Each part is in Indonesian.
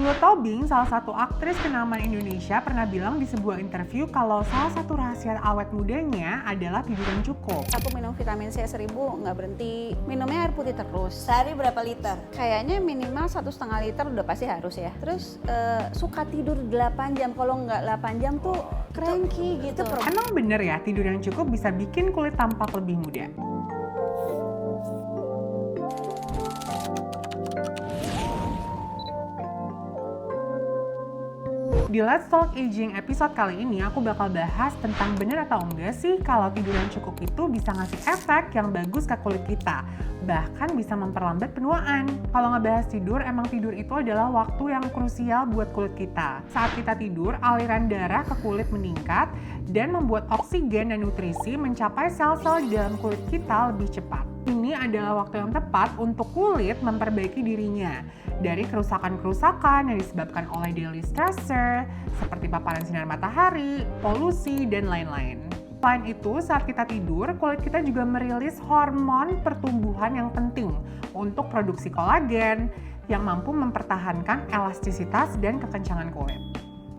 Lulu Tobing, salah satu aktris kenamaan Indonesia, pernah bilang di sebuah interview kalau salah satu rahasia awet mudanya adalah tidur yang cukup. Aku minum vitamin C 1000 nggak berhenti. Minumnya air putih terus. Sehari berapa liter? Kayaknya minimal 1,5 liter udah pasti harus ya. Terus suka tidur 8 jam. Kalau nggak 8 jam tuh cranky gitu. Emang bener ya tidur yang cukup bisa bikin kulit tampak lebih muda? Di Let's Talk Aging episode kali ini aku bakal bahas tentang bener atau enggak sih kalau tidur yang cukup itu bisa ngasih efek yang bagus ke kulit kita, bahkan bisa memperlambat penuaan. Kalau ngebahas tidur, emang tidur itu adalah waktu yang krusial buat kulit kita. Saat kita tidur, aliran darah ke kulit meningkat dan membuat oksigen dan nutrisi mencapai sel-sel di dalam kulit kita lebih cepat. Ini adalah waktu yang tepat untuk kulit memperbaiki dirinya dari kerusakan-kerusakan yang disebabkan oleh daily stressor seperti paparan sinar matahari, polusi, dan lain-lain. Selain itu, saat kita tidur, kulit kita juga merilis hormon pertumbuhan yang penting untuk produksi kolagen yang mampu mempertahankan elastisitas dan kekencangan kulit.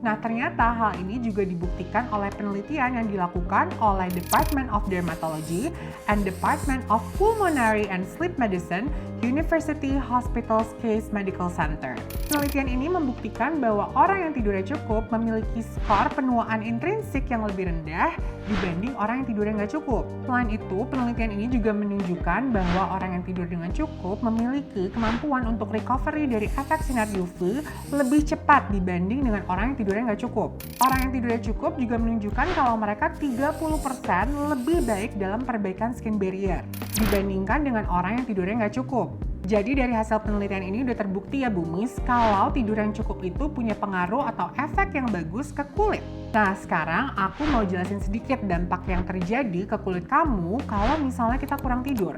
Nah, ternyata hal ini juga dibuktikan oleh penelitian yang dilakukan oleh Department of Dermatology and Department of Pulmonary and Sleep Medicine, University Hospitals Case Medical Center. Penelitian ini membuktikan bahwa orang yang tidurnya cukup memiliki skor penuaan intrinsik yang lebih rendah dibanding orang yang tidurnya nggak cukup. Selain itu, penelitian ini juga menunjukkan bahwa orang yang tidur dengan cukup memiliki kemampuan untuk recovery dari efek sinar UV lebih cepat dibanding dengan orang yang tidurnya nggak cukup. Orang yang tidurnya cukup juga menunjukkan kalau mereka 30% lebih baik dalam perbaikan skin barrier dibandingkan dengan orang yang tidurnya nggak cukup. Jadi dari hasil penelitian ini udah terbukti ya Bumis, kalau tidur yang cukup itu punya pengaruh atau efek yang bagus ke kulit. Nah sekarang aku mau jelasin sedikit dampak yang terjadi ke kulit kamu kalau misalnya kita kurang tidur.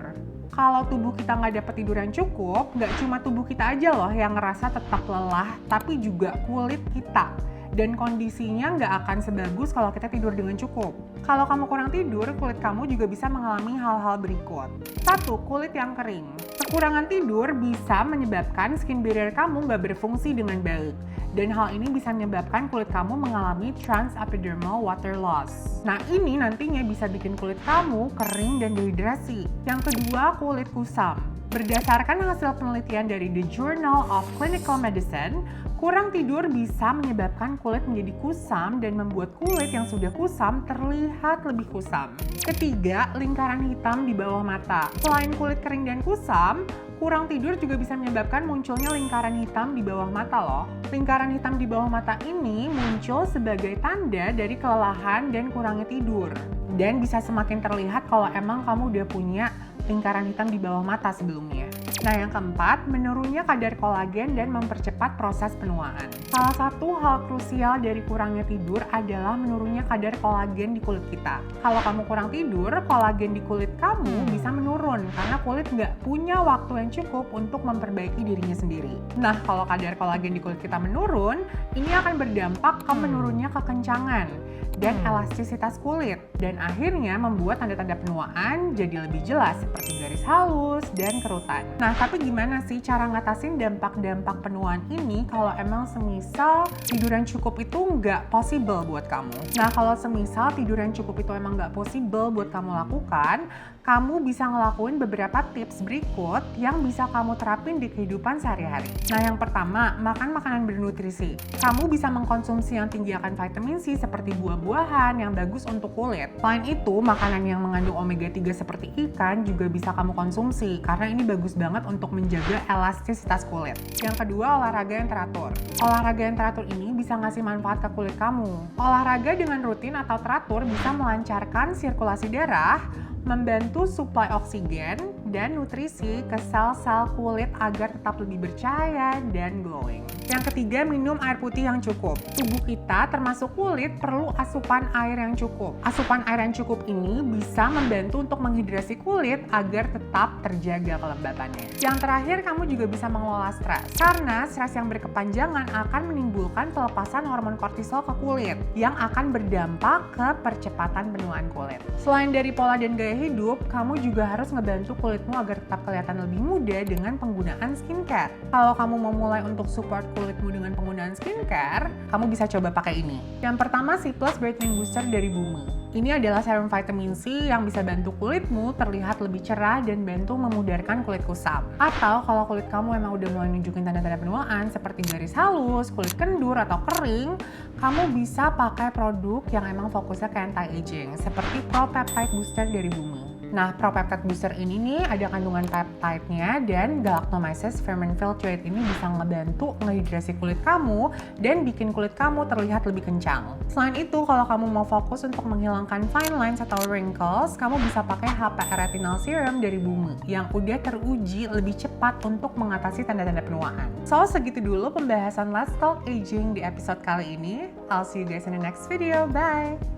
Kalau tubuh kita nggak dapat tidur yang cukup, nggak cuma tubuh kita aja loh yang ngerasa tetap lelah, tapi juga kulit kita. Dan kondisinya nggak akan sebagus kalau kita tidur dengan cukup. Kalau kamu kurang tidur, kulit kamu juga bisa mengalami hal-hal berikut. 1. Kulit yang kering. Kekurangan tidur bisa menyebabkan skin barrier kamu nggak berfungsi dengan baik. Dan hal ini bisa menyebabkan kulit kamu mengalami transepidermal water loss. Nah ini nantinya bisa bikin kulit kamu kering dan dehidrasi. Yang kedua, kulit kusam. Berdasarkan hasil penelitian dari The Journal of Clinical Medicine, kurang tidur bisa menyebabkan kulit menjadi kusam dan membuat kulit yang sudah kusam terlihat lebih kusam. Ketiga, lingkaran hitam di bawah mata. Selain kulit kering dan kusam, kurang tidur juga bisa menyebabkan munculnya lingkaran hitam di bawah mata loh. Lingkaran hitam di bawah mata ini muncul sebagai tanda dari kelelahan dan kurangnya tidur. Dan bisa semakin terlihat kalau emang kamu udah punya lingkaran hitam di bawah mata sebelumnya. Nah yang keempat, menurunnya kadar kolagen dan mempercepat proses penuaan. Salah satu hal krusial dari kurangnya tidur adalah menurunnya kadar kolagen di kulit kita. Kalau kamu kurang tidur, kolagen di kulit kamu bisa menurun karena kulit nggak punya waktu yang cukup untuk memperbaiki dirinya sendiri. Nah kalau kadar kolagen di kulit kita menurun, ini akan berdampak ke menurunnya kekencangan dan elastisitas kulit, dan akhirnya membuat tanda-tanda penuaan jadi lebih jelas seperti garis halus dan kerutan. Nah, tapi gimana sih cara ngatasin dampak-dampak penuaan ini kalau emang semisal tidur yang cukup itu nggak possible buat kamu? Nah, kalau semisal tidur yang cukup itu emang nggak possible buat kamu lakukan, kamu bisa ngelakuin beberapa tips berikut yang bisa kamu terapin di kehidupan sehari-hari. Nah, yang pertama, makan makanan bernutrisi. Kamu bisa mengkonsumsi yang tinggi akan vitamin C seperti buah-buahan yang bagus untuk kulit. Selain itu, makanan yang mengandung omega 3 seperti ikan juga bisa kamu konsumsi karena ini bagus banget untuk menjaga elastisitas kulit. Yang kedua, olahraga yang teratur. Olahraga yang teratur ini bisa ngasih manfaat ke kulit kamu. Olahraga dengan rutin atau teratur bisa melancarkan sirkulasi darah, membantu suplai oksigen dan nutrisi ke sel-sel kulit agar tetap lebih bercahaya dan glowing. Yang ketiga, minum air putih yang cukup. Tubuh kita termasuk kulit perlu asupan air yang cukup. Asupan air yang cukup ini bisa membantu untuk menghidrasi kulit agar tetap terjaga kelembapannya. Yang terakhir, kamu juga bisa mengelola stres. Karena stres yang berkepanjangan akan menimbulkan pelepasan hormon kortisol ke kulit yang akan berdampak ke percepatan penuaan kulit. Selain dari pola dan gaya hidup, kamu juga harus ngebantu kulit kulitmu agar tetap kelihatan lebih muda dengan penggunaan skincare. Kalau kamu mau mulai untuk support kulitmu dengan penggunaan skincare, kamu bisa coba pakai ini. Yang pertama, C+ Brightening Booster dari Bumil. Ini adalah serum vitamin C yang bisa bantu kulitmu terlihat lebih cerah dan bantu memudarkan kulit kusam. Atau kalau kulit kamu emang udah mulai nunjukin tanda-tanda penuaan seperti garis halus, kulit kendur, atau kering, kamu bisa pakai produk yang emang fokusnya ke anti-aging seperti Pro Peptide Booster dari Bumil. Nah, Pro Peptide Booster ini nih ada kandungan peptide-nya dan galactomyces ferment filtrate ini bisa ngebantu ngehidrasi kulit kamu dan bikin kulit kamu terlihat lebih kencang. Selain itu, kalau kamu mau fokus untuk menghilangkan fine lines atau wrinkles, kamu bisa pakai HPR Retinol Serum dari Bumil yang udah teruji lebih cepat untuk mengatasi tanda-tanda penuaan. So, segitu dulu pembahasan Let's Talk Aging di episode kali ini. I'll see you guys in the next video. Bye!